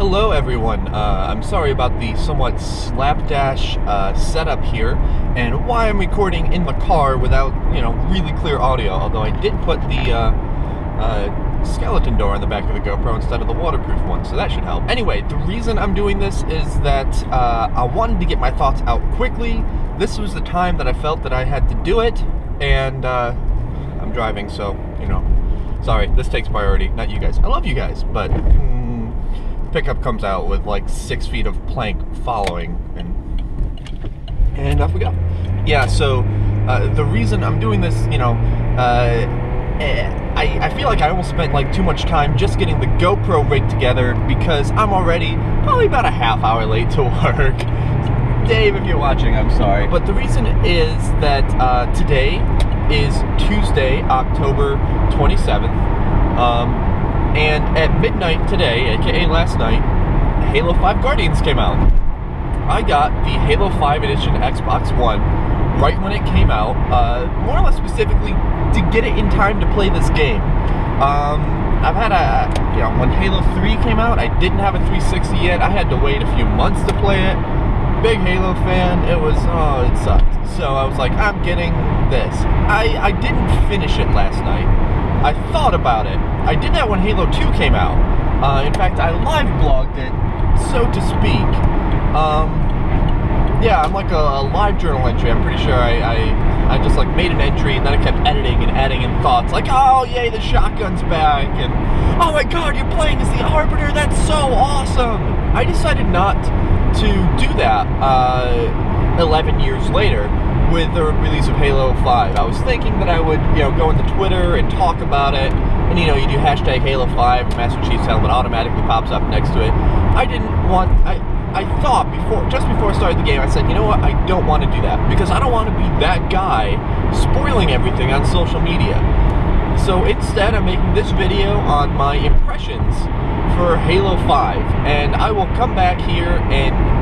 Hello everyone, I'm sorry about the somewhat slapdash setup here and why I'm recording in the car without, really clear audio, although I did put the skeleton door on the back of the GoPro instead of the waterproof one, so that should help. Anyway, the reason I'm doing this is that I wanted to get my thoughts out quickly. This was the time that I felt that I had to do it, and I'm driving, so, sorry, this takes priority, not you guys. I love you guys, but pickup comes out with like 6 feet of plank following, and off we go. Yeah, so the reason I'm doing this, I feel like I almost spent like too much time just getting the GoPro rig together because I'm already probably about a half hour late to work. Dave, if you're watching, I'm sorry. But the reason is that today is Tuesday, October 27th. And at midnight today, aka last night, Halo 5 Guardians came out. I got the Halo 5 Edition Xbox One right when it came out, more or less specifically to get it in time to play this game. I've had when Halo 3 came out, I didn't have a 360 yet. I had to wait a few months to play it. Big Halo fan, it sucked. So I was like, I'm getting this. I didn't finish it last night. I thought about it. I did that when Halo 2 came out. In fact, I live blogged it, so to speak. Yeah, I'm like a live journal entry. I'm pretty sure I just like made an entry and then I kept editing and adding in thoughts like, oh yay, the shotgun's back, and oh my god, you're playing as the Arbiter, that's so awesome. I decided not to do that 11 years later with the release of Halo 5. I was thinking that I would, go into Twitter and talk about it, and you do hashtag Halo 5, and Master Chief's helmet automatically pops up next to it. I thought just before I started the game, I said, you know what, I don't want to do that, because I don't want to be that guy spoiling everything on social media. So instead, I'm making this video on my impressions for Halo 5, and I will come back here and,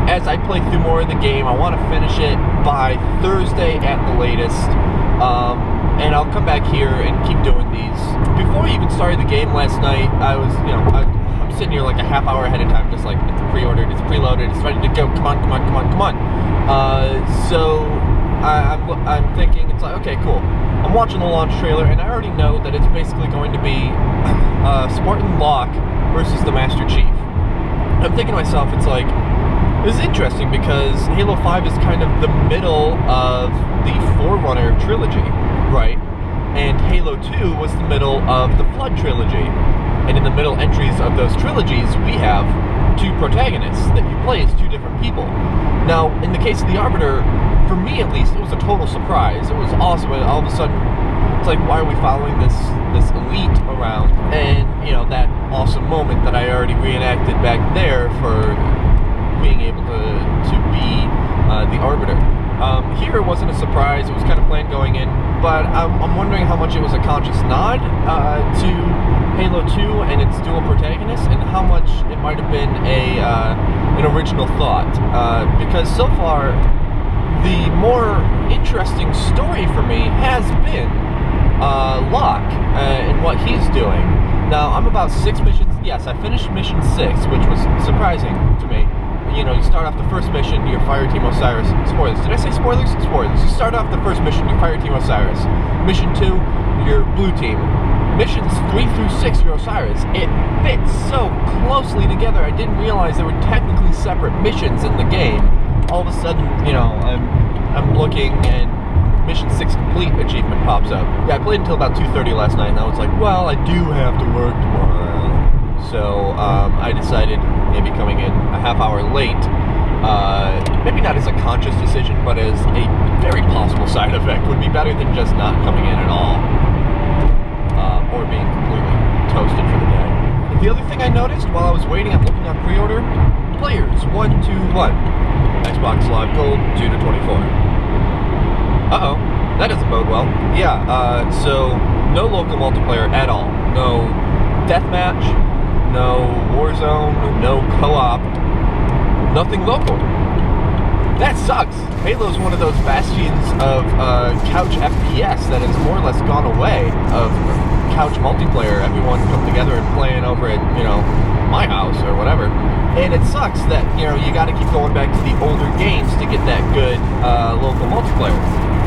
as I play through more of the game, I want to finish it by Thursday at the latest, and I'll come back here and keep doing these. Before I even started the game last night, I was, I'm sitting here like a half hour ahead of time, just like, it's pre-ordered, it's preloaded, it's ready to go, come on. So I'm thinking, it's like, okay, cool. I'm watching the launch trailer, and I already know that it's basically going to be Spartan Locke versus the Master Chief. I'm thinking to myself, it's like, this is interesting because Halo 5 is kind of the middle of the Forerunner trilogy, right? And Halo 2 was the middle of the Flood trilogy. And in the middle entries of those trilogies, we have two protagonists that you play as two different people. Now, in the case of the Arbiter, for me at least, it was a total surprise. It was awesome, and all of a sudden, it's like, why are we following this elite around? And, that awesome moment that I already reenacted back there for being able to be the Arbiter. Here it wasn't a surprise, it was kind of planned going in, but I'm wondering how much it was a conscious nod to Halo 2 and its dual protagonists, and how much it might have been an original thought. Because so far, the more interesting story for me has been Locke and what he's doing. Now, I'm about 6 missions. Yes, I finished mission 6, which was surprising to me. You start off the first mission, you're Fire Team Osiris. Spoilers. Did I say spoilers? Spoilers. You start off the first mission, you're Fire Team Osiris. Mission 2, you're Blue Team. Missions 3 through 6, you're Osiris. It fits so closely together, I didn't realize there were technically separate missions in the game. All of a sudden, I'm looking and Mission 6 complete achievement pops up. Yeah, I played until about 2:30 last night, and I was like, well, I do have to work tomorrow. So, I decided, maybe coming in a half hour late, maybe not as a conscious decision, but as a very possible side effect, would be better than just not coming in at all. Or being completely toasted for the day. The other thing I noticed while I was waiting, I'm looking on pre-order, players 1 to 1. Xbox Live Gold 2 to 24. Uh-oh, that doesn't bode well. Yeah, so no local multiplayer at all. No deathmatch, no Warzone, no co-op, nothing local. That sucks. Halo's one of those bastions of couch FPS that has more or less gone away, of couch multiplayer, everyone come together and playing over at, my house or And it sucks that, you know, you got to keep going back to the older games to get that good local multiplayer.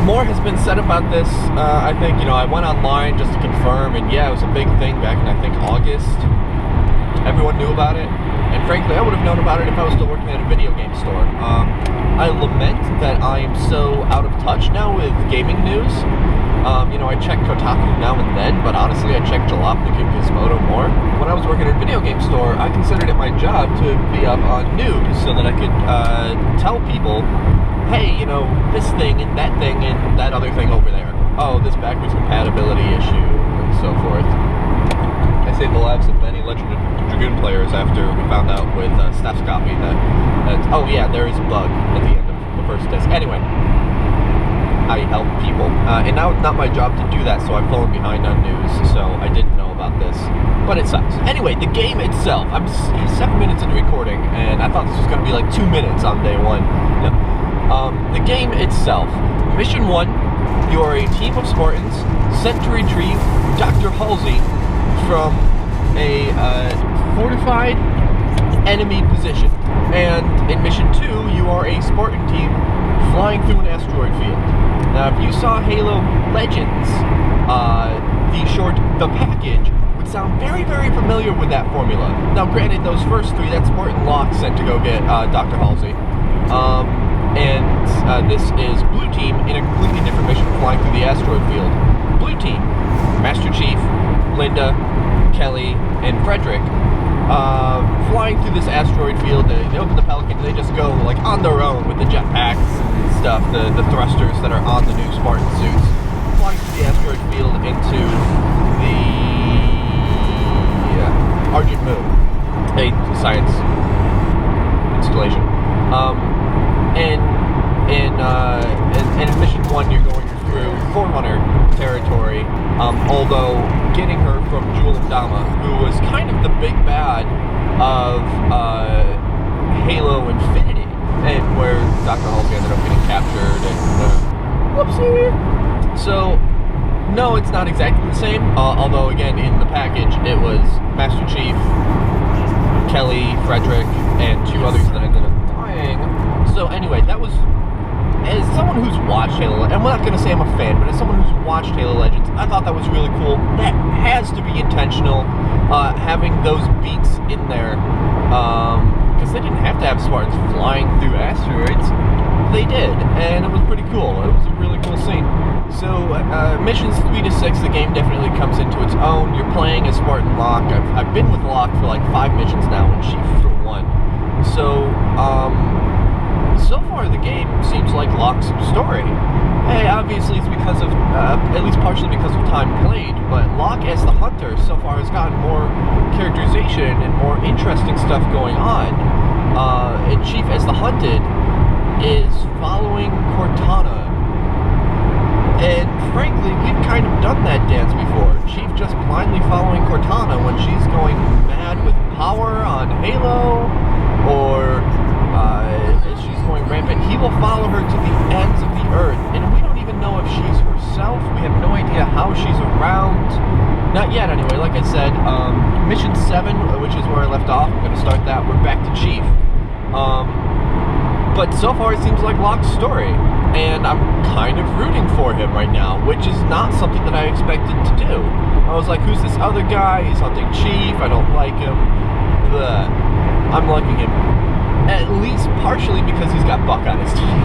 More has been said about this. I think, you know, I went online just to confirm, and yeah, it was a big thing back in, I think, August. Everyone knew about it. And frankly, I would have known about it if I was still working at a video game store. I lament that I am so out of touch now with gaming news. You know, I check Kotaku now and then, but honestly, I check Jalopnik and Gizmodo more. When I was working at a video game store, I considered it my job to be up on news so that I could tell people, hey, you know, this thing and that other thing over there. Oh, this backwards compatibility issue, and so forth. I saved the lives of many Legend of Dragoon players after we found out with Steph's copy that oh yeah, there is a bug at the end of the first disc. Anyway, I help people, and now it's not my job to do that, so I'm falling behind on news, so I didn't know about this, but it sucks. Anyway, the game itself, I'm 7 minutes into recording, and I thought this was going to be like 2 minutes on day one. No. The game itself, Mission 1, you are a team of Spartans sent to retrieve Dr. Halsey from a fortified enemy position. And in Mission 2, you are a Spartan team flying through an asteroid field. Now, if you saw Halo Legends, the package would sound very, very familiar with that formula. Now, granted, those first three, that's Spartan Locke sent to go get Dr. Halsey. And this is Blue Team in a completely different mission flying through the asteroid field. Blue Team, Master Chief, Linda, Kelly, and Frederick, flying through this asteroid field. They open the Pelican, they just go like on their own with the jetpacks and stuff, the thrusters that are on the new Spartan suits, flying through the asteroid field into the Argent Moon, a science installation. And in Mission 1, you're going through Forerunner territory, although getting her from Jewel of Dama, who was kind of the big bad of Halo Infinity, and where Dr. Halsey ended up getting captured, and whoopsie! So, no, it's not exactly the same, although, again, in the package, it was Master Chief, Kelly, Frederick, and two others that ended up dying. So anyway, that was, as someone who's watched Halo, and I'm not going to say I'm a fan, but as someone who's watched Halo Legends, I thought that was really cool. That has to be intentional, having those beats in there, because they didn't have to have Spartans flying through asteroids. They did, and it was pretty cool. It was a really cool scene. So, missions 3 to 6, the game definitely comes into its own. You're playing as Spartan Locke. I've been with Locke for like 5 missions now, and Chief for 1. So, so far the game seems like Locke's story. Hey, obviously it's because of, at least partially because of time played, but Locke as the hunter so far has gotten more characterization and more interesting stuff going on. And Chief as the hunted is following Cortana. And frankly, we've kind of done that dance before. Chief just blindly following Cortana when she's going mad with power on Halo, or as she's going rampant. He will follow her to the ends of the earth, and we don't even know if she's herself. We have no idea how she's around. Not yet, anyway. Like I said, Mission 7, which is where I left off, I'm going to start that. We're back to Chief. But so far it seems like Locke's story, and I'm kind of rooting for him right now, which is not something that I expected to do. I was like, who's this other guy? He's hunting Chief, I don't like him. Bleh. I'm liking him, at least partially because he's got Buck on his team.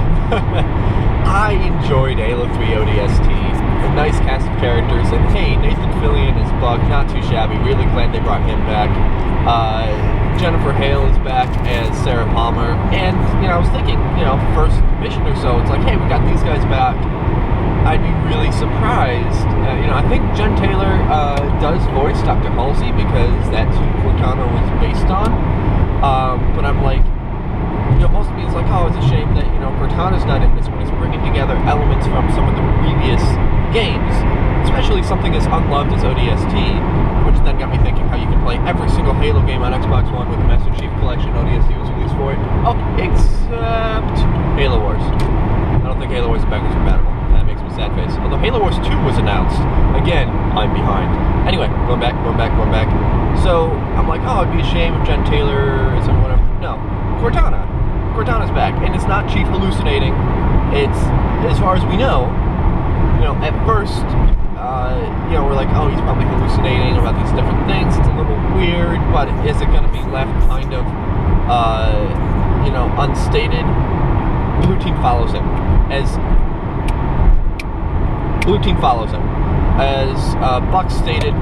I enjoyed Halo 3 ODST, a nice cast of characters, and hey, Nathan Fillion is Buck, not too shabby, really glad they brought him back. Jennifer Hale is back as Sarah Palmer, and, you know, I was thinking, you know, first mission or so, it's like, hey, we got these guys back. I'd be really surprised. You know, I think Jen Taylor does voice Dr. Halsey because that's who Cortana was based on. But I'm like, you know, most of me is like, oh, it's a shame that, you know, Cortana's not in this one. It's bringing together elements from some of the previous games, especially something as unloved as ODST, which then got me thinking how you can play every single Halo game on Xbox One with the Master Chief Collection. ODST was released for it. Oh, except Halo Wars. I don't think Halo Wars is backwards compatible. That makes me sad face. Although Halo Wars 2 was announced. Again, I'm behind. Anyway, going back. So, I'm like, oh, it'd be a shame if Jen Taylor isn't whatever. no, Cortana. Cortana's back, and it's not Chief hallucinating. It's, as far as we know, at first, we're like, oh, he's probably hallucinating about these different things. It's a little weird, but is it going to be left kind of, unstated? Blue Team follows him. As Buck stated,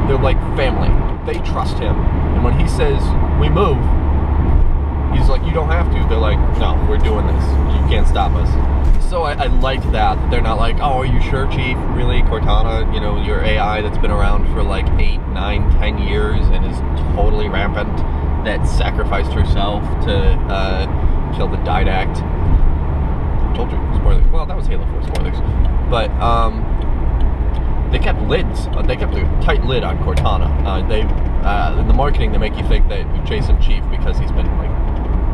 they're like family. They trust him. And when he says, we move, he's like, you don't have to. They're like, no, we're doing this. You can't stop us. So I liked that they're not like, oh, are you sure, Chief? Really, Cortana, your AI that's been around for like 8, 9, 10 years and is totally rampant, that sacrificed herself to kill the Didact. Told you, spoilers. Well, that was Halo 4 spoilers. But, they kept lids. They kept a tight lid on Cortana. In the marketing, they make you think that you're chasing Chief because he's been,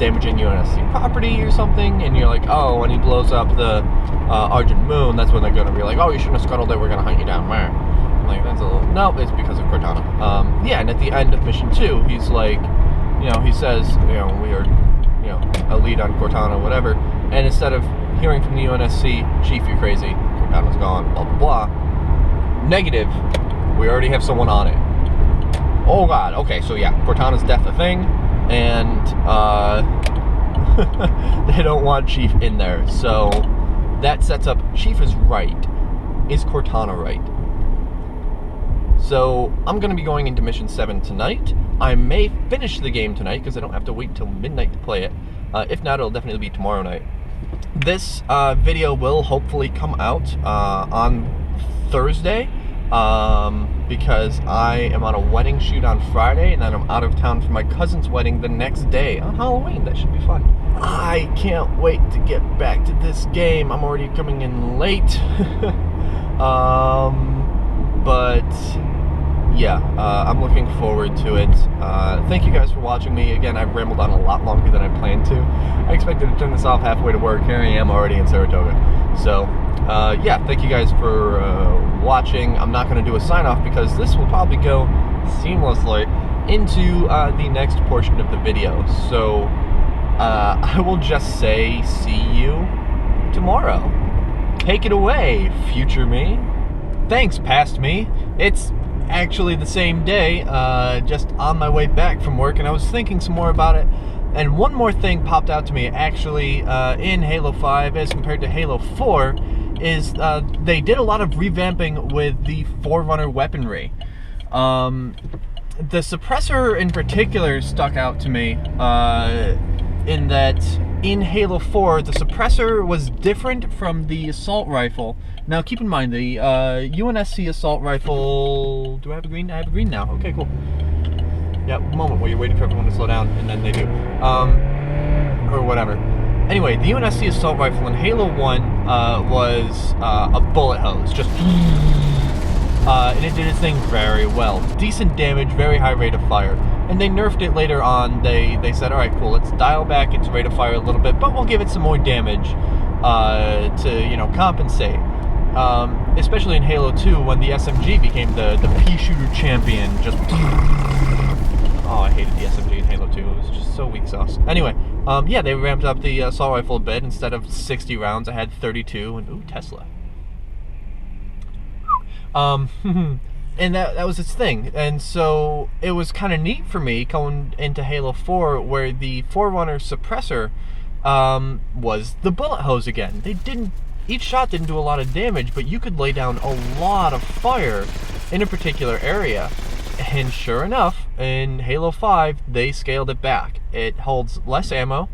damaging UNSC property or something, and you're like, oh, when he blows up the Argent Moon, that's when they're going to be like, oh, you shouldn't have scuttled it, we're going to hunt you down there. I'm like, that's a little... No, it's because of Cortana. And at the end of Mission 2, he's like, he says, we are, a lead on Cortana, whatever, and instead of hearing from the UNSC, Chief, you're crazy, Cortana's gone, blah, blah, blah. Negative, we already have someone on it. Oh, God, okay, so yeah, Cortana's death a thing, and they don't want Chief in there, so that sets up, Chief is right. Is Cortana right? So I'm going to be going into Mission 7 tonight. I may finish the game tonight because I don't have to wait until midnight to play it. If not, it'll definitely be tomorrow night. This video will hopefully come out on Thursday, because I am on a wedding shoot on Friday, and then I'm out of town for my cousin's wedding the next day on Halloween. That should be fun. I can't wait to get back to this game. I'm already coming in late. But yeah, I'm looking forward to it. Thank you guys for watching me. Again, I've rambled on a lot longer than I planned to. I expected to turn this off halfway to work. Here I am already in Saratoga. So, yeah, thank you guys for watching. I'm not going to do a sign-off because this will probably go seamlessly into the next portion of the video. So, I will just say see you tomorrow. Take it away, future me. Thanks, past me. It's actually the same day, just on my way back from work, and I was thinking some more about it, and one more thing popped out to me, actually, in Halo 5 as compared to Halo 4, is they did a lot of revamping with the Forerunner weaponry. The suppressor in particular stuck out to me, in that in Halo 4, the suppressor was different from the assault rifle. Now, keep in mind, the UNSC assault rifle... Do I have a green? I have a green now. Okay, cool. Yeah, moment where you're waiting for everyone to slow down, and then they do. Or whatever. Anyway, the UNSC assault rifle in Halo 1 was a bullet hose. Just... and it did its thing very well. Decent damage, very high rate of fire. And they nerfed it later on. They said, alright, cool, let's dial back its rate of fire a little bit, but we'll give it some more damage to, compensate. Especially in Halo 2 when the SMG became the pea shooter champion. Just... Oh, I hated the SMG in Halo 2. It was just so weak sauce. Anyway, yeah, they ramped up the assault rifle a bit. Instead of 60 rounds, I had 32, and ooh, Tesla. And that was its thing, and so it was kind of neat for me going into Halo 4, where the Forerunner suppressor was the bullet hose again. Each shot didn't do a lot of damage, but you could lay down a lot of fire in a particular area. And sure enough, in Halo 5, they scaled it back. It holds less ammo,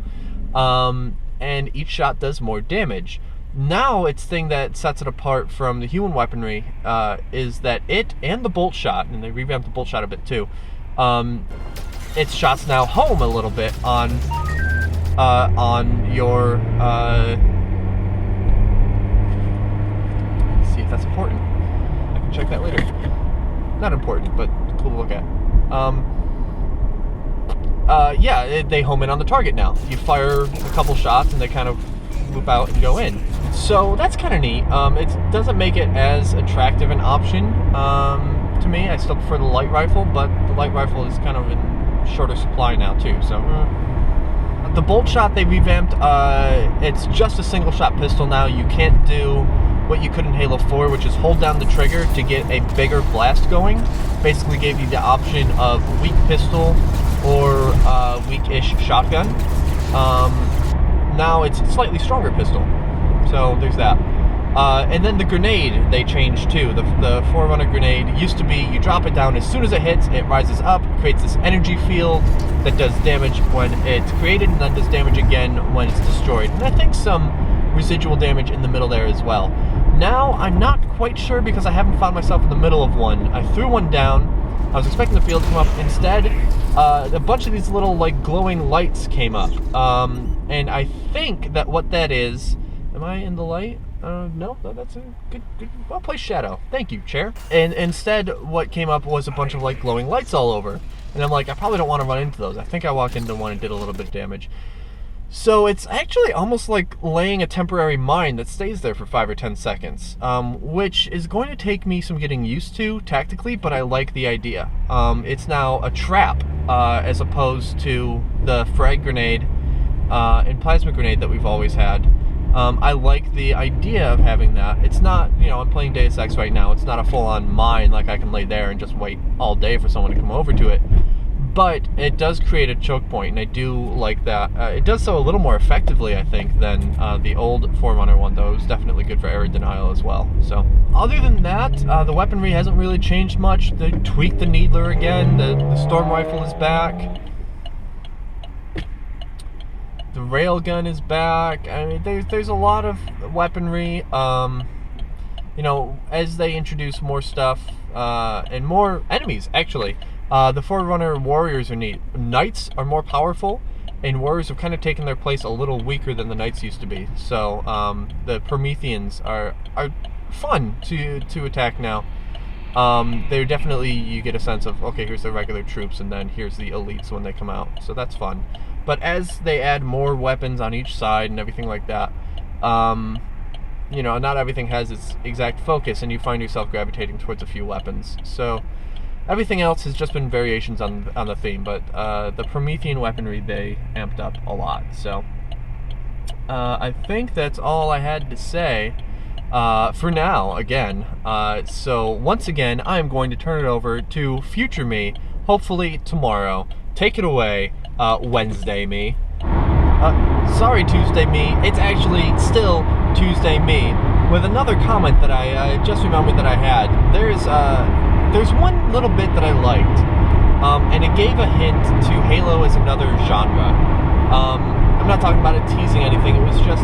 and each shot does more damage. Now, its thing that sets it apart from the human weaponry is that it and the bolt shot, and they revamped the bolt shot a bit too, its shots now home a little bit on your, let's see if that's important. I can check that later. Not important, but cool to look at. Yeah, they home in on the target now. You fire a couple shots and they kind of loop out and go in. So that's kind of neat. It doesn't make it as attractive an option to me. I still prefer the light rifle, but the light rifle is kind of in shorter supply now too. So The bolt shot they revamped. It's just a single shot pistol now. You can't do what you could in Halo 4, which is hold down the trigger to get a bigger blast going. Basically gave you the option of weak pistol or weak-ish shotgun. Now it's a slightly stronger pistol. So there's that. And then the grenade they changed too. The Forerunner grenade used to be you drop it down as soon as it hits, it rises up, creates this energy field that does damage when it's created and then does damage again when it's destroyed. And I think some residual damage in the middle there as well. Now I'm not quite sure because I haven't found myself in the middle of one. I threw one down. I was expecting the field to come up. Instead, a bunch of these little like glowing lights came up. And I think that what that is, am I in the light? No, that's a good, well placed shadow. Thank you, chair. And instead, what came up was a bunch of like glowing lights all over. And I'm like, I probably don't want to run into those. I think I walked into one and did a little bit of damage. So it's actually almost like laying a temporary mine that stays there for 5 or 10 seconds, which is going to take me some getting used to tactically, but I like the idea. It's now a trap as opposed to the frag grenade and plasma grenade that we've always had. I like the idea of having that. It's not, you know, I'm playing Deus Ex right now. It's not a full-on mine like I can lay there and just wait all day for someone to come over to it. But it does create a choke point, and I do like that. It does so a little more effectively, I think, than the old Forerunner one, though. It was definitely good for error denial as well. So, other than that, the weaponry hasn't really changed much. They tweaked the Needler again. The Storm Rifle is back. The Railgun is back. I mean, there's a lot of weaponry. You know, as they introduce more stuff and more enemies, actually. The Forerunner warriors are neat. Knights are more powerful, and warriors have kind of taken their place a little weaker than the knights used to be. So the Prometheans are fun to attack now. They're definitely, you get a sense of, okay, here's the regular troops, and then here's the elites when they come out. So that's fun. But as they add more weapons on each side and everything like that, you know, not everything has its exact focus, and you find yourself gravitating towards a few weapons. So everything else has just been variations on the theme, but the Promethean weaponry, they amped up a lot. So I think that's all I had to say for now, again. So once again, I'm going to turn it over to future me, hopefully tomorrow. Take it away, Wednesday me. Sorry, Tuesday me. It's actually still Tuesday me, with another comment that I just remembered that I had. There's one little bit that I liked, and it gave a hint to Halo as another genre. I'm not talking about it teasing anything, it was just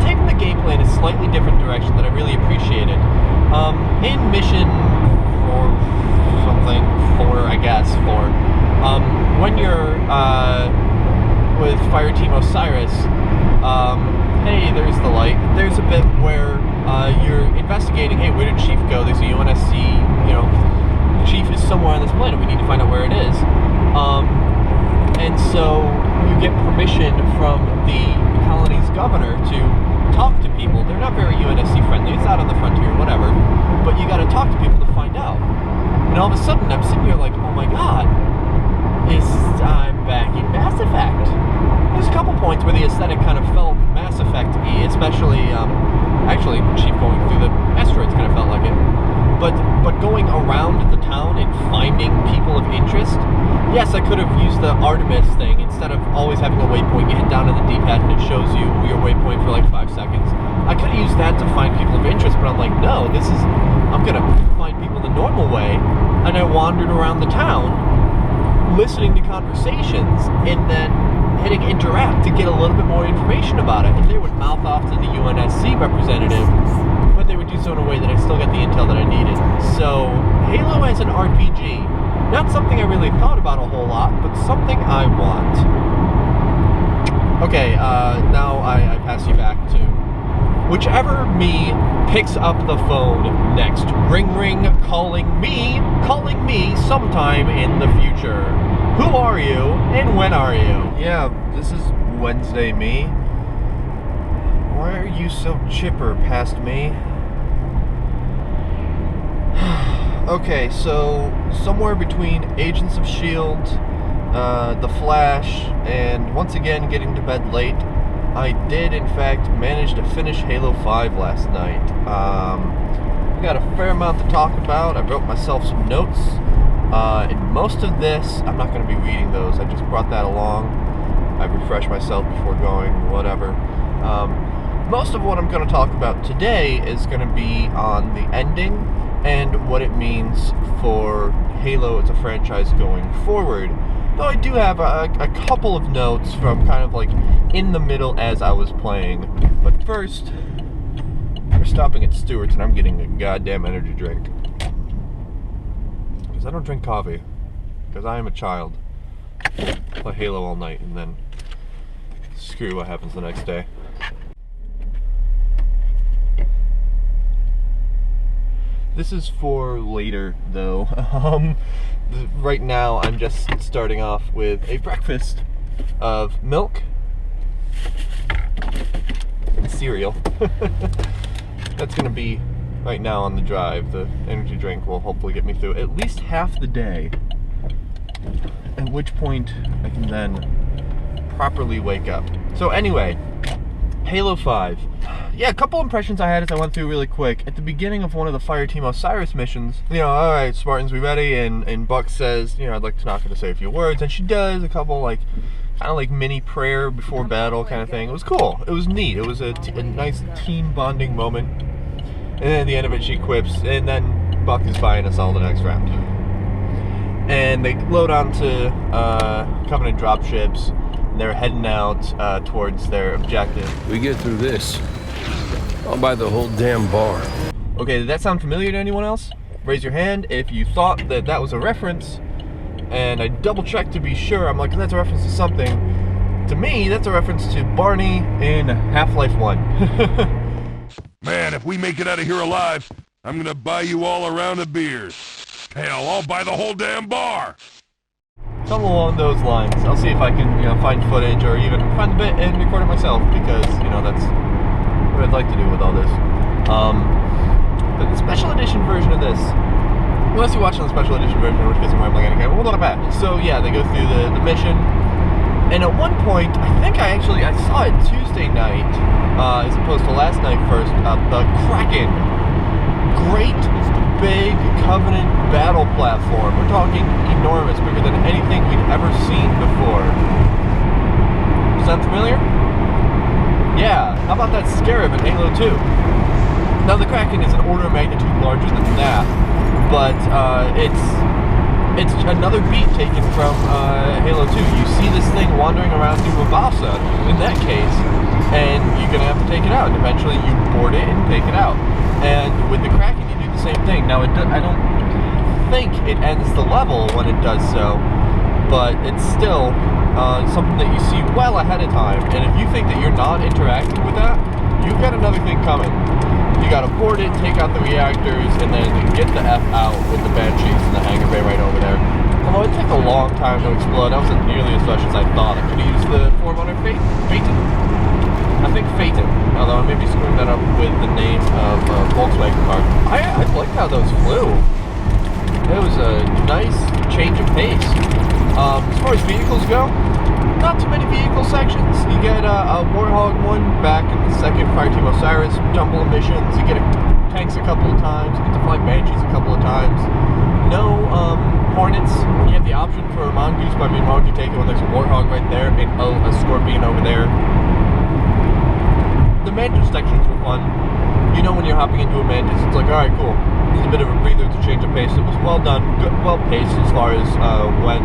taking the gameplay in a slightly different direction that I really appreciated. In Mission 4, I guess, when you're with Fireteam Osiris, hey, there's the light. There's a bit where you're investigating, hey, where did Chief go? There's a UNSC, you know, Chief is somewhere on this planet. We need to find out where it is. And so you get permission from the colony's governor to talk to people. They're not very UNSC friendly. It's out on the frontier, whatever. But you got to talk to people to find out. And all of a sudden, I'm sitting here like, oh my god, I'm back in Mass Effect. There's a couple points where the aesthetic kind of felt Mass Effect-y, especially, actually, Chief going through the asteroids kind of felt like it. But going around the town and finding people of interest, yes, I could have used the Artemis thing. Instead of always having a waypoint, you hit down on the D-pad and it shows you your waypoint for like 5 seconds. I could have used that to find people of interest, but I'm like, no, I'm gonna find people the normal way. And I wandered around the town, listening to conversations, and then hitting interact to get a little bit more information about it. And they would mouth off to the UNSC representative, but they would do so in a way that I still got the intel that I needed. So Halo as an RPG, not something I really thought about a whole lot, but something I want. Okay, now I pass you back to whichever me picks up the phone next. Ring ring, calling me sometime in the future. Who are you, and when are you? Yeah, this is Wednesday me. Why are you so chipper past me? Okay, so somewhere between Agents of S.H.I.E.L.D., The Flash, and once again getting to bed late. I did, in fact, manage to finish Halo 5 last night. We got a fair amount to talk about. I wrote myself some notes. And most of this, I'm not going to be reading those. I just brought that along. I refreshed myself before going, whatever. Most of what I'm going to talk about today is going to be on the ending and what it means for Halo as a franchise going forward. Though I do have a couple of notes from kind of like in the middle as I was playing. But first, we're stopping at Stewart's and I'm getting a goddamn energy drink. Because I don't drink coffee. Because I am a child. Play Halo all night and then screw what happens the next day. This is for later, though. Right now, I'm just starting off with a breakfast of milk and cereal. That's going to be right now on the drive. The energy drink will hopefully get me through at least half the day, at which point I can then properly wake up. So anyway, Halo 5. Yeah, a couple impressions I had as I went through really quick. At the beginning of one of the Fireteam Osiris missions, alright, Spartans, we ready? And Buck says, I'd like to knock her to say a few words. And she does a couple, kind of like mini prayer before battle kind of thing. It was cool. It was neat. It was a nice team bonding moment. And then at the end of it, she quips, and then Buck is buying us all the next round. And they load onto Covenant dropships. They're heading out towards their objective. We get through this, I'll buy the whole damn bar. Okay, did that sound familiar to anyone else? Raise your hand if you thought that that was a reference. And I double-checked to be sure. I'm like, that's a reference to something. To me, that's a reference to Barney in Half-Life 1. Man, if we make it out of here alive, I'm gonna buy you all a round of beers. Hell, I'll buy the whole damn bar! Something along those lines. I'll see if I can, find footage or even find the bit and record it myself, because, that's what I'd like to do with all this. But the special edition version of this, unless you're watching the special edition version, in which case I'm rambling again, well, not bad. So yeah, they go through the mission, and at one point, I saw it Tuesday night, as opposed to last night first, the Kraken. Great big Covenant battle platform. We're talking enormous, bigger than anything we'd ever seen before. Sound familiar? Yeah, how about that Scarab in Halo 2? Now the Kraken is an order of magnitude larger than that, but it's another beat taken from Halo 2. You see this thing wandering around through Mabasa, in that case, and you're gonna have to take it out. And eventually you board it and take it out. And with the Kraken, you do the same thing. Now, I don't think it ends the level when it does so, but it's still something that you see well ahead of time. And if you think that you're not interacting with that, you've got another thing coming. You gotta board it, take out the reactors, and then get the F out with the Banshees in the hangar bay right over there. Although it took a long time to explode. That wasn't nearly as much as I thought. I could have used the Forerunner Phaeton. I think Phaeton, although I may be screwing that up with the name of Volkswagen car. I liked how those flew. It was a nice change of pace. As far as vehicles go, not too many vehicle sections. You get a Warthog one back in the second Fireteam Osiris jumble of missions. You get tanks a couple of times. You get to fly Banshees a couple of times. No Hornets. You have the option for a Mongoose, but I mean, why would you take it when there's a Warthog right there and a Scorpion over there? The Mantis sections were fun. When you're hopping into a Mantis, it's like, alright, cool. It's a bit of a breather to change of pace. It was well done, well paced as far as when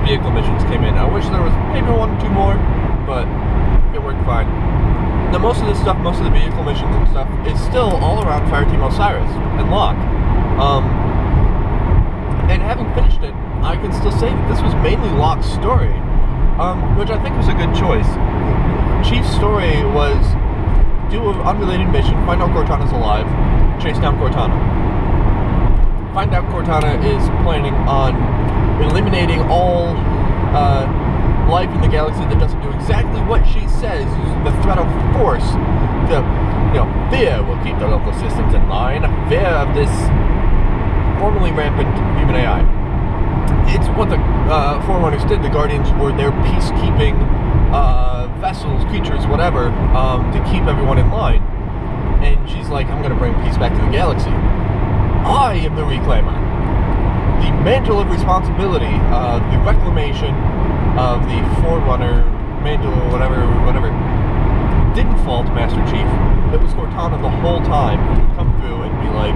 vehicle missions came in. I wish there was maybe one or two more, but it worked fine. Now, most of this stuff, most of the vehicle missions and stuff, is still all around Fireteam Osiris and Locke. And having finished it, I can still say that this was mainly Locke's story, which I think was a good choice. Chief's story was do an unrelated mission, find out Cortana's alive, chase down Cortana. Find out Cortana is planning on eliminating all life in the galaxy that doesn't do exactly what she says, using the threat of force to, fear will keep the local systems in line, fear of this formerly rampant human AI. it's what the Forerunners did. The Guardians were their peacekeeping vessels, creatures, whatever, to keep everyone in line. And she's like, I'm going to bring peace back to the galaxy. I am the Reclaimer. The mantle of responsibility, the reclamation of the Forerunner mantle, whatever, didn't fall to Master Chief. It was Cortana the whole time who would come through and be like,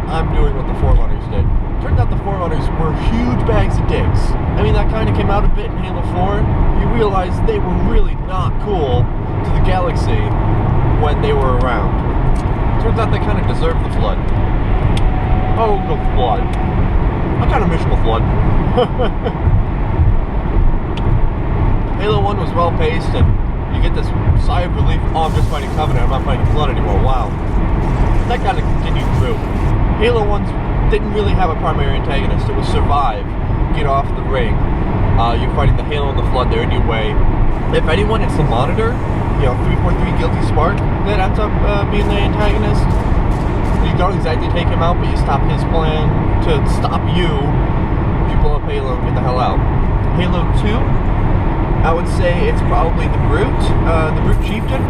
I'm doing what the Forerunners did. Turned out the Forerunners were huge bags of dicks. I mean, that kind of came out a bit in Halo 4. You realize they were really not cool to the galaxy when they were around. Turns out they kind of deserved the Flood. Oh, the Flood. I kind of miss the Flood. Halo 1 was well paced, and you get this sigh of relief. Oh, I'm just fighting Covenant, I'm not fighting Flood anymore. Wow. That kind of continued through. Halo 1 didn't really have a primary antagonist. It was survive, get off the ring. You're fighting the Halo and the Flood, they're in your way. If anyone, it's the Monitor, 343 Guilty Spark, that ends up being the antagonist. You don't exactly take him out, but you stop his plan to stop you. You blow up Halo and get the hell out. Halo 2, I would say it's probably the Brute Chieftain,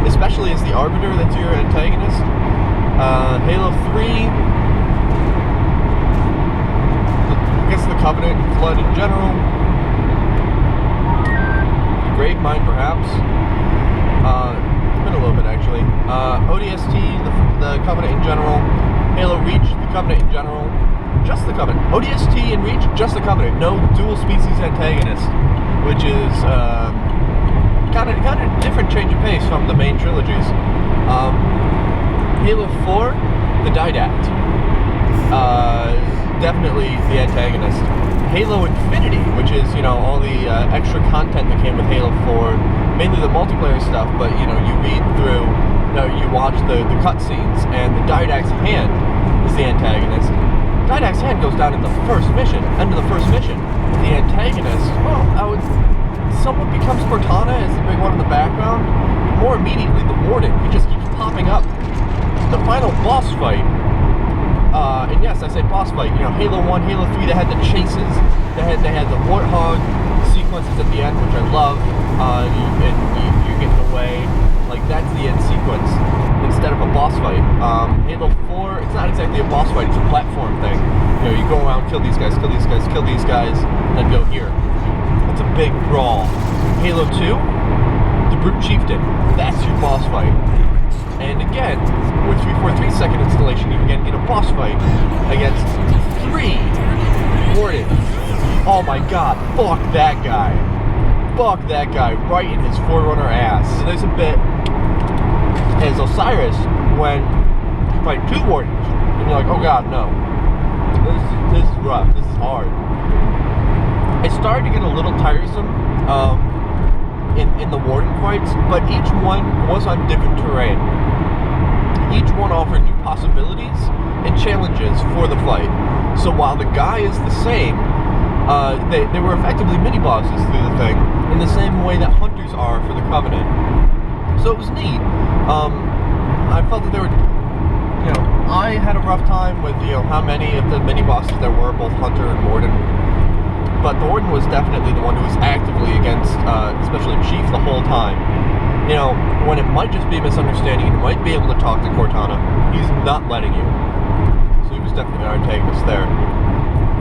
especially as the Arbiter, that's your antagonist. Halo 3, I guess the Covenant and Flood in general. Gravemind, perhaps. It's been a little bit, actually. ODST, the Covenant in general. Halo Reach, the Covenant in general. Just the Covenant. ODST and Reach, just the Covenant. No dual species antagonist, which is kind of different change of pace from the main trilogies. Halo 4, the Didact. Definitely the antagonist. Halo Infinity, which is, all the extra content that came with Halo 4, mainly the multiplayer stuff, but, you read through, you watch the cutscenes, and the Didact's hand is the antagonist. Didact's hand goes down in the first mission, end of the first mission. The antagonist, someone becomes Cortana as the big one in the background. More immediately, the Warden, he just keeps popping up. The final boss fight, and yes, I say boss fight, Halo 1, Halo 3, they had the chases, they had the Warthog sequences at the end, which I love, you're getting away, like that's the end sequence, instead of a boss fight. Halo 4, it's not exactly a boss fight, it's a platform thing. You go around, kill these guys, kill these guys, kill these guys, and then go here. It's a big brawl. Halo 2, the Brute Chieftain, that's your boss fight. And again, with 343 second installation, you again get a boss fight against 3 Wardens. Oh my god, fuck that guy. Fuck that guy right in his Forerunner ass. So there's a bit as Osiris when you fight 2 Wardens, and you're like, oh god, no. This is rough, this is hard. It started to get a little tiresome in the Warden fights, but each one was on different terrain. Each one offered new possibilities and challenges for the fight. So while the guy is the same, they were effectively mini-bosses through the thing, in the same way that Hunters are for the Covenant. So it was neat. I felt that there were, I had a rough time with, how many of the mini-bosses there were, both Hunter and Warden. But the Warden was definitely the one who was actively against, especially Chief the whole time. When it might just be a misunderstanding, you might be able to talk to Cortana, he's not letting you. So he was definitely our antagonist there.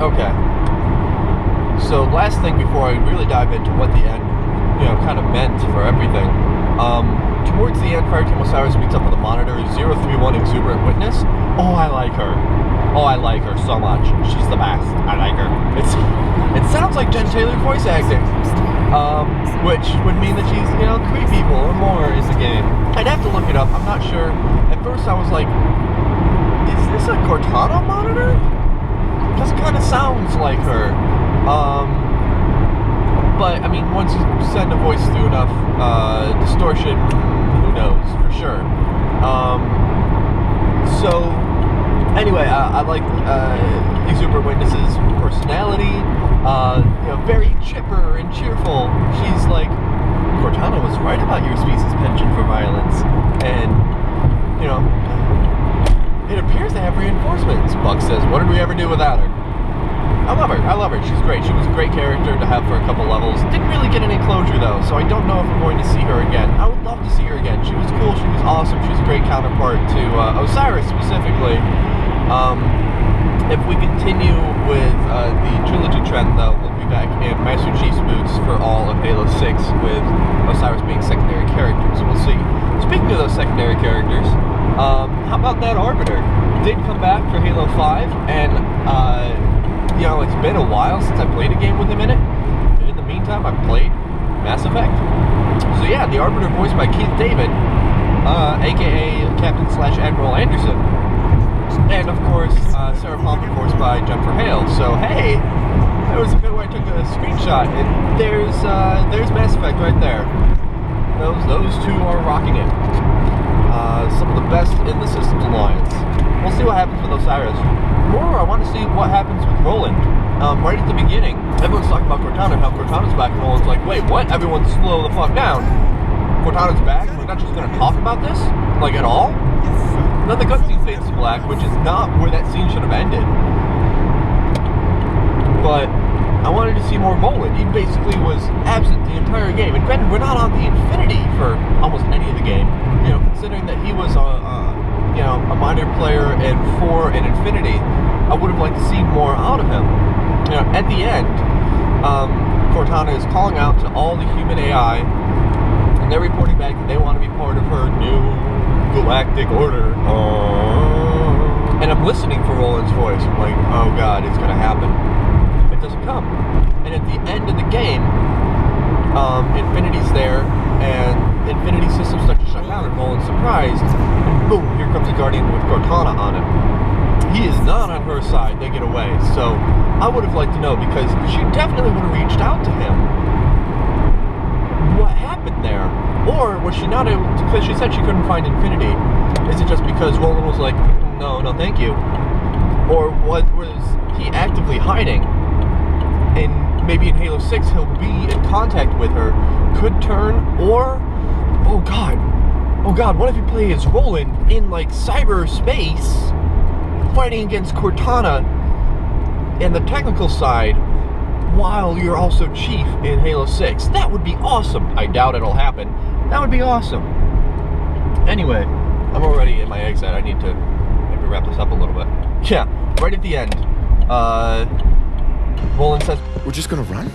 Okay. So last thing before I really dive into what the end, kind of meant for everything. Towards the end, Fireteam Osiris meets up with the Monitor, 031 Exuberant Witness. Oh, I like her. Oh, I like her so much. She's the best. I like her. It sounds like Jen Taylor voice acting. Which would mean that she's, 3 people or more is the game. I'd have to look it up. I'm not sure. At first I was like, is this a Cortana Monitor? This kind of sounds like her. But, I mean, once you send a voice through enough distortion, who knows, for sure. So, anyway, I like Exuberant Witness's personality. Very chipper and cheerful. She's like, Cortana was right about your species' penchant for violence. And, it appears they have reinforcements. Buck says, what did we ever do without her? I love her. She's great. She was a great character to have for a couple levels. Didn't really get any closure though, so I don't know if we're going to see her again. I would love to see her again. She was cool. She was awesome. She was a great counterpart to Osiris specifically. If we continue with the trilogy trend, though, we'll be back in Master Chief's boots for all of Halo 6, with Osiris being secondary characters. We'll see. Speaking of those secondary characters, how about that Arbiter? Did come back for Halo 5, and you know, it's been a while since I played a game with him in it. And in the meantime, I've played Mass Effect. So yeah, the Arbiter voiced by Keith David, aka Captain/Admiral Anderson. And of course, Sarah Palmer voiced by Jennifer Hale. So hey, there was a bit where I took a screenshot, and there's Mass Effect right there. Those two are rocking it. Some of the best in the Systems Alliance. We'll see what happens with Osiris. More, I want to see what happens with Roland. Right at the beginning, everyone's talking about Cortana, how Cortana's back, and Roland's like, wait, what? Everyone slow the fuck down. Cortana's back, and we're not just going to talk about this? Like, at all? Then the cutscene fades to black, which is not where that scene should have ended. But I wanted to see more Roland. He basically was absent the entire game. And granted, we're not on the Infinity for almost any of the game. You know, considering that he was a minor player in 4 and Infinity, I would have liked to see more out of him. You know, at the end, Cortana is calling out to all the human AI, and they're reporting back that they want to be part of her new galactic order. And I'm listening for Roland's voice. I'm like, oh god, it's going to happen. It doesn't come. And at the end of the game, Infinity's there, and Infinity systems start to shut down, and Roland's surprised, and boom, here comes a Guardian with Cortana on him. He is not on her side, they get away. So I would have liked to know, because she definitely would have reached out to him. What happened there? Or was she not able to, because she said she couldn't find Infinity. Is it just because Roland was like, no, thank you? Or was he actively hiding? And maybe in Halo 6 he'll be in contact with her, could turn, or, oh god, what if you play as Roland in like cyberspace, fighting against Cortana and the technical side, while you're also Chief in Halo 6? That would be awesome. I doubt it'll happen. That would be awesome. Anyway, I'm already in my exit. I need to maybe wrap this up a little bit. Yeah, right at the end, Roland says, we're just gonna run?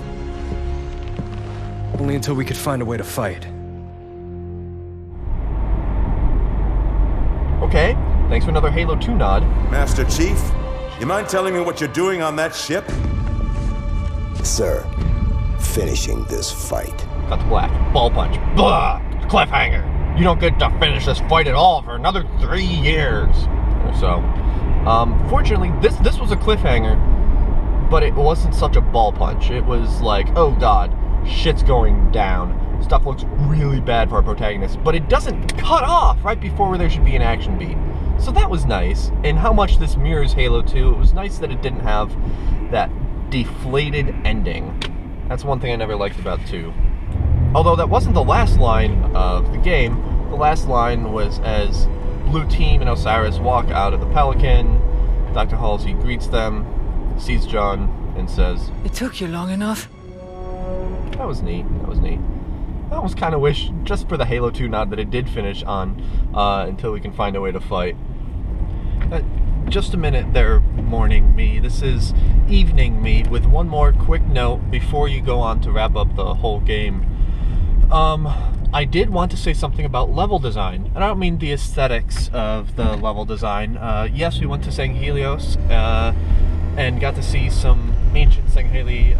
Only until we could find a way to fight. okay, thanks for another Halo 2 nod. Master Chief, you mind telling me what you're doing on that ship? Sir, finishing this fight. Cut to black. Ball punch. Blah! Cliffhanger. You don't get to finish this fight at all for another 3 years or so. Fortunately, this was a cliffhanger, but it wasn't such a ball punch. It was like, oh god, shit's going down. Stuff looks really bad for our protagonist, but it doesn't cut off right before where there should be an action beat. So that was nice. And how much this mirrors Halo 2, it was nice that it didn't have that deflated ending. That's one thing I never liked about 2. Although that wasn't the last line of the game. The last line was as Blue Team and Osiris walk out of the Pelican. Dr. Halsey greets them, sees John, and says, It took you long enough. that was neat. That was neat. I almost kind of wish, just for the Halo 2 nod, that it did finish on until we can find a way to fight. Just a minute there, morning me. This is evening me, with one more quick note before you go on to wrap up the whole game. I did want to say something about level design, and I don't mean the aesthetics of the level design. Yes, we went to Sanghelios and got to see some ancient Sangheli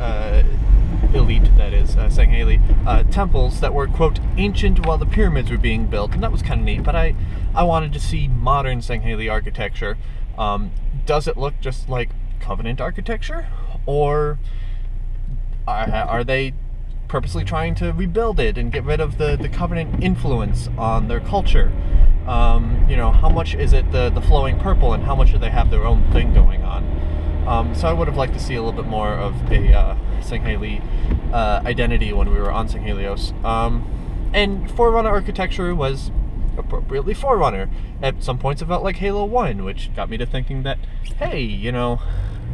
elite, that is, Sangheli temples that were, quote, ancient while the pyramids were being built, and that was kind of neat, but I wanted to see modern Sangheli architecture. Does it look just like Covenant architecture, or are they purposely trying to rebuild it and get rid of the Covenant influence on their culture? You know, how much is it the flowing purple, and how much do they have their own thing going on? So I would have liked to see a little bit more of a Sangheli identity when we were on Sanghelios. And Forerunner architecture was appropriately Forerunner. At some points it felt like Halo 1, which got me to thinking that, hey, you know,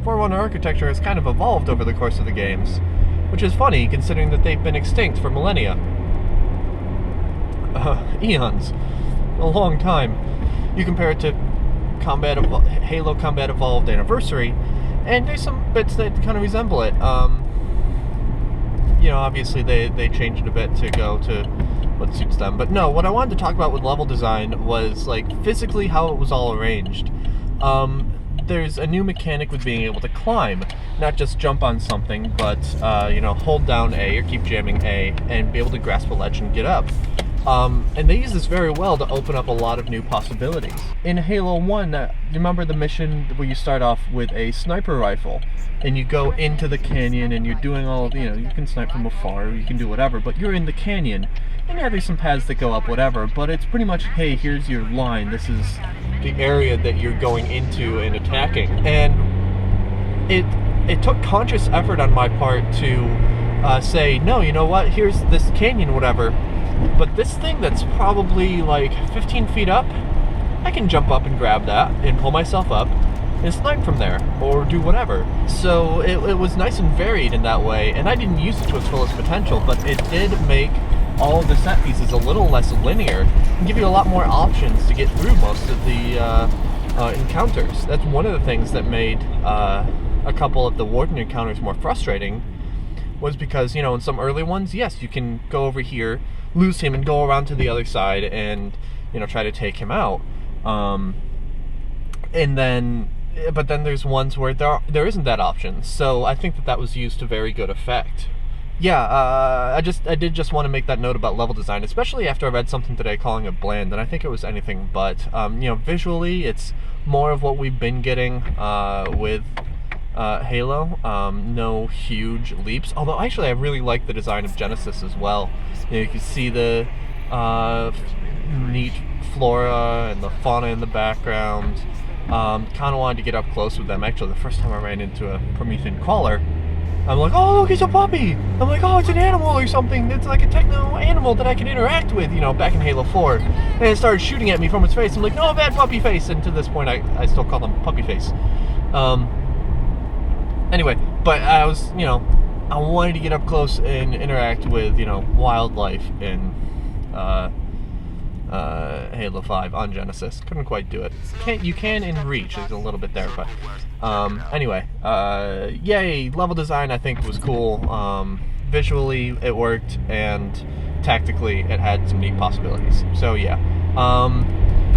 Forerunner architecture has kind of evolved over the course of the games, which is funny considering that they've been extinct for millennia. Eons. A long time. You compare it to Halo Combat Evolved Anniversary, and there's some bits that kind of resemble it. You know, obviously they changed it a bit to go to what suits them. But no, what I wanted to talk about with level design was, like, physically how it was all arranged. There's a new mechanic with being able to climb, not just jump on something, but, you know, hold down A or keep jamming A and be able to grasp a ledge and get up. And they use this very well to open up a lot of new possibilities. In Halo 1, you remember the mission where you start off with a sniper rifle, and you go into the canyon and you're doing all, you know, you can snipe from afar, you can do whatever, but you're in the canyon. And yeah, there's some paths that go up, whatever, but it's pretty much, hey, here's your line, this is the area that you're going into and attacking. And it took conscious effort on my part to say, no, you know what, here's this canyon, whatever, but this thing that's probably like 15 feet up, I can jump up and grab that and pull myself up and snipe from there, or do whatever. So it was nice and varied in that way, and I didn't use it to its fullest potential, but it did make all of the set pieces a little less linear and give you a lot more options to get through most of the encounters. That's one of the things that made a couple of the Warden encounters more frustrating, was because, you know, in some early ones, yes, you can go over here, lose him, and go around to the other side and, you know, try to take him out. But then there's ones where there isn't that option. So I think that was used to very good effect. Yeah, I did just want to make that note about level design, especially after I read something today calling it bland, and I think it was anything but. You know, visually, it's more of what we've been getting with Halo. No huge leaps. Although, actually, I really like the design of Genesis as well. You know, you can see the neat flora and the fauna in the background. Kind of wanted to get up close with them. Actually, the first time I ran into a Promethean crawler, I'm like, oh, look, it's a puppy. I'm like, oh, it's an animal or something. It's like a techno animal that I can interact with, you know, back in Halo 4. And it started shooting at me from its face. I'm like, no, bad puppy face. And to this point, I still call them puppy face. Anyway, but I was, you know, I wanted to get up close and interact with, you know, wildlife in Halo 5 on Genesis. Couldn't quite do it. You can in Reach. There's a little bit there, but anyway, yay, level design I think was cool. Visually it worked, and tactically it had some neat possibilities. So yeah.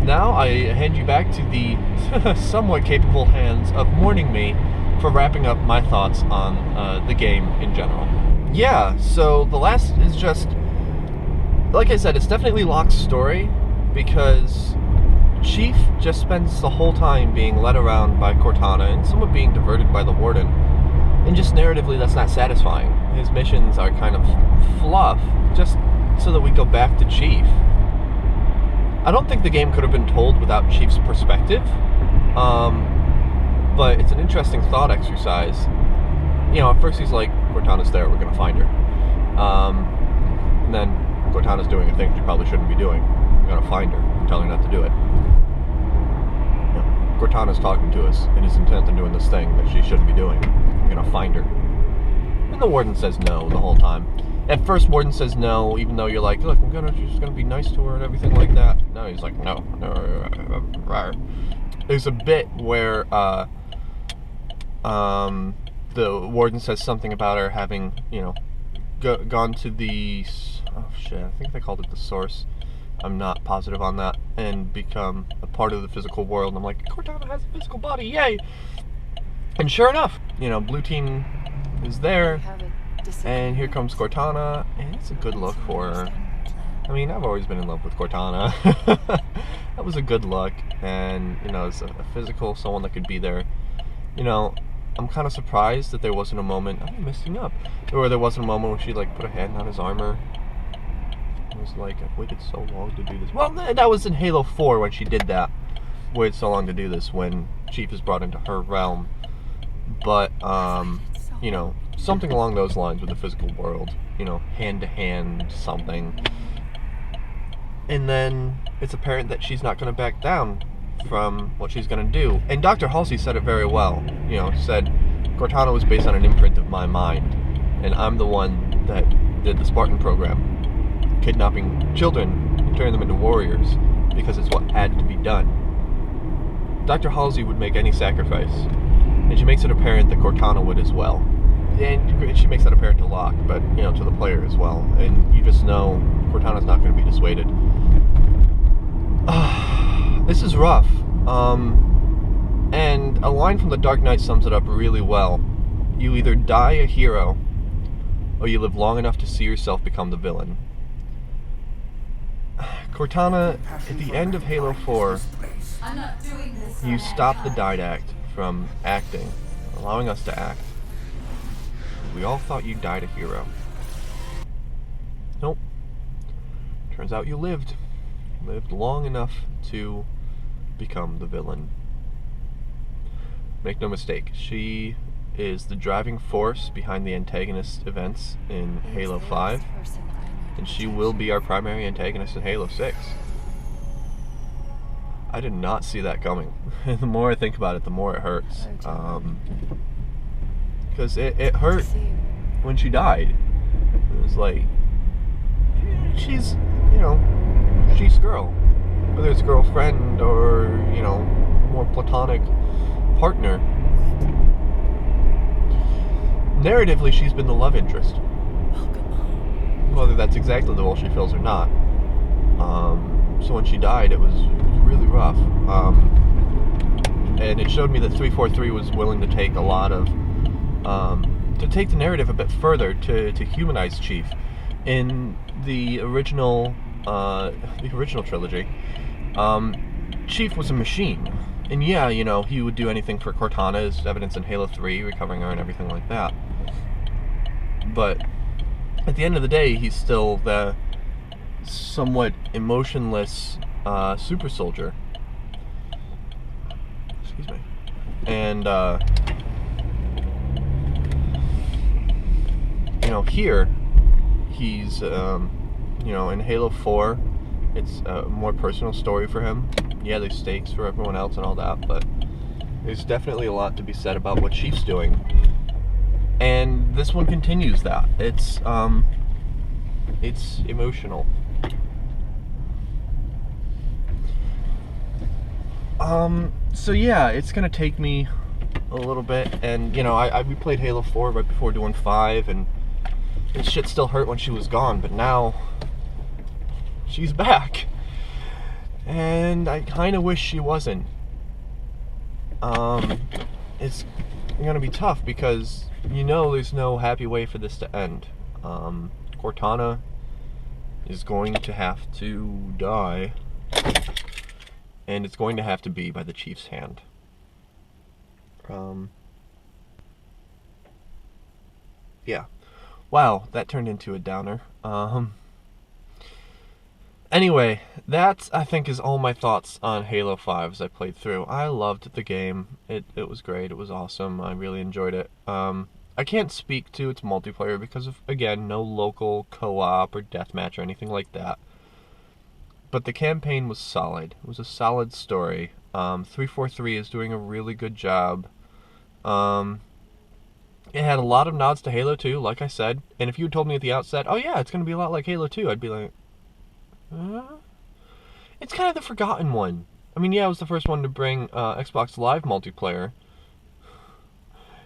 Now I hand you back to the somewhat capable hands of Morning Me for wrapping up my thoughts on the game in general. Yeah, so the last is just, like I said, it's definitely Locke's story, because Chief just spends the whole time being led around by Cortana and somewhat being diverted by the Warden. And just narratively, that's not satisfying. His missions are kind of fluff, just so that we go back to Chief. I don't think the game could have been told without Chief's perspective, but it's an interesting thought exercise. You know, at first he's like, Cortana's there, we're gonna find her. And then Cortana's doing a thing she probably shouldn't be doing. We're gonna find her and tell her not to do it. You know, Cortana's talking to us and is intent on doing this thing that she shouldn't be doing. We're gonna find her. And the Warden says no the whole time. At first, Warden says no, even though you're like, look, she's gonna be nice to her and everything like that. No, he's like, no. There's a bit where the Warden says something about her having, you know, gone to the, oh shit, I think they called it the Source. I'm not positive on that, and become a part of the physical world. And I'm like, Cortana has a physical body, yay! And sure enough, you know, Blue Team is there, and here comes Cortana, and it's a good look for her. I mean, I've always been in love with Cortana. That was a good look, and, you know, it's a physical, someone that could be there. You know, I'm kind of surprised that there wasn't a moment, I'm messing up, or there wasn't a moment where she, like, put a hand on his armor. I was like, I've waited so long to do this. Well, that was in Halo 4 when she did that. Waited so long to do this when Chief is brought into her realm. But, you know, something along those lines with the physical world. You know, hand-to-hand something. And then it's apparent that she's not going to back down from what she's going to do. And Dr. Halsey said it very well. You know, said Cortana was based on an imprint of my mind, and I'm the one that did the Spartan program, kidnapping children and turning them into warriors because it's what had to be done. Dr. Halsey would make any sacrifice, and she makes it apparent that Cortana would as well. And she makes that apparent to Locke, but, you know, to the player as well. And you just know Cortana's not going to be dissuaded. This is rough. And a line from The Dark Knight sums it up really well. You either die a hero, or you live long enough to see yourself become the villain. Cortana, at the end of Halo 4, you stop the Didact from acting, allowing us to act. We all thought you died a hero. Nope. Turns out you lived long enough to become the villain. Make no mistake, she is the driving force behind the antagonist events in Halo 5, and she will be our primary antagonist in Halo 6. I did not see that coming. The more I think about it, the more it hurts. Because it hurt when she died. It was like, she's, you know, she's girl. Whether it's girlfriend or, you know, more platonic partner. Narratively, she's been the love interest. Whether that's exactly the role she fills or not. So when she died, it was really rough. And it showed me that 343 was willing to take a lot of, to take the narrative a bit further, to humanize Chief. In the original trilogy, Chief was a machine. And yeah, you know, he would do anything for Cortana, as evidence in Halo 3, recovering her and everything like that. But at the end of the day, he's still the somewhat emotionless super soldier. Excuse me. And, you know, here, he's, you know, in Halo 4, it's a more personal story for him. Yeah, there's stakes for everyone else and all that, but there's definitely a lot to be said about what Chief's doing. And this one continues that. It's emotional. So yeah, it's gonna take me a little bit, and you know, we played Halo 4 right before doing 5, and shit still hurt when she was gone, but now she's back. And I kind of wish she wasn't. It's gonna be tough because you know there's no happy way for this to end. Cortana is going to have to die, and it's going to have to be by the Chief's hand. Yeah. Wow, that turned into a downer. Anyway, that, I think, is all my thoughts on Halo 5 as I played through. I loved the game. It was great. It was awesome. I really enjoyed it. I can't speak to its multiplayer because of, again, no local co-op or deathmatch or anything like that. But the campaign was solid. It was a solid story. 343 is doing a really good job. It had a lot of nods to Halo 2, like I said. And if you had told me at the outset, oh yeah, it's going to be a lot like Halo 2, I'd be like, it's kind of the forgotten one. I mean, yeah, it was the first one to bring Xbox Live multiplayer.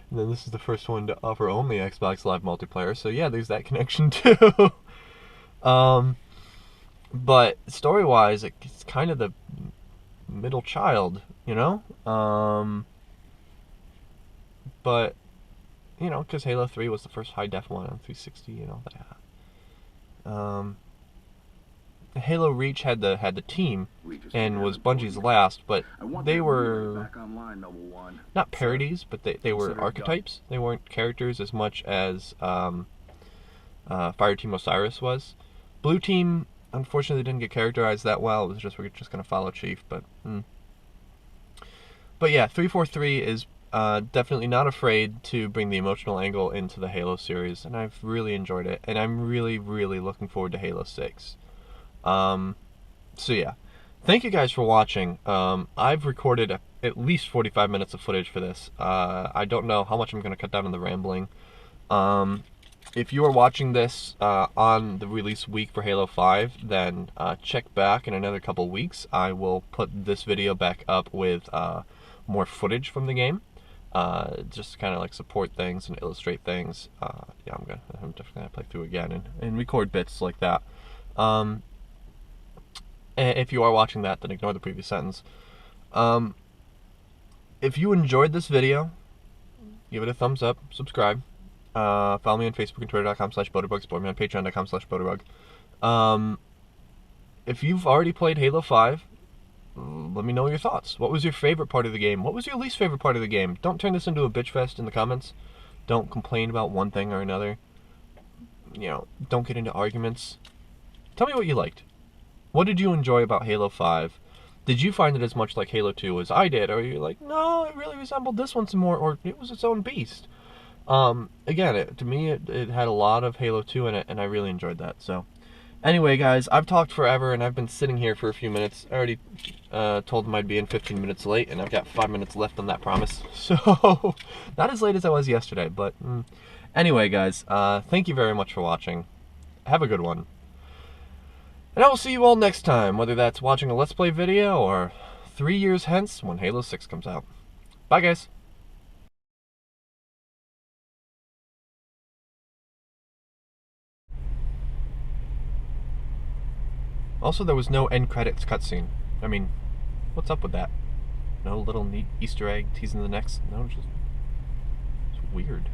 And then this is the first one to offer only Xbox Live multiplayer. So yeah, there's that connection too. But story-wise, it's kind of the middle child, you know? But, you know, because Halo 3 was the first high-def one on 360 and all that. Halo Reach had the team and was Bungie's last, but they were not parodies, but they were archetypes. They weren't characters as much as Fireteam Osiris was. Blue Team, unfortunately, didn't get characterized that well. It was just, we're just going to follow Chief, but yeah, 343 is definitely not afraid to bring the emotional angle into the Halo series, and I've really enjoyed it, and I'm really, really looking forward to Halo 6. So yeah, thank you guys for watching. I've recorded at least 45 minutes of footage for this. I don't know how much I'm going to cut down on the rambling. If you are watching this on the release week for Halo 5, then check back in another couple weeks. I will put this video back up with more footage from the game, just to kind of like support things and illustrate things. Yeah, I'm definitely gonna play through again and record bits like that. If you are watching that, then ignore the previous sentence. If you enjoyed this video, give it a thumbs up, subscribe. Follow me on Facebook and Twitter.com/Boderbug. Support me on Patreon.com/Boderbug. If you've already played Halo 5, let me know your thoughts. What was your favorite part of the game? What was your least favorite part of the game? Don't turn this into a bitch fest in the comments. Don't complain about one thing or another. You know, don't get into arguments. Tell me what you liked. What did you enjoy about Halo 5? Did you find it as much like Halo 2 as I did? Or are you like, no, it really resembled this one some more, or it was its own beast? Again, to me, it had a lot of Halo 2 in it, and I really enjoyed that. So, anyway, guys, I've talked forever, and I've been sitting here for a few minutes. I already told them I'd be in 15 minutes late, and I've got 5 minutes left on that promise. So, not as late as I was yesterday, but anyway, guys, thank you very much for watching. Have a good one. And I will see you all next time, whether that's watching a Let's Play video or 3 years hence when Halo 6 comes out. Bye, guys. Also, there was no end credits cutscene. I mean, what's up with that? No little neat Easter egg teasing the next? No, it's weird.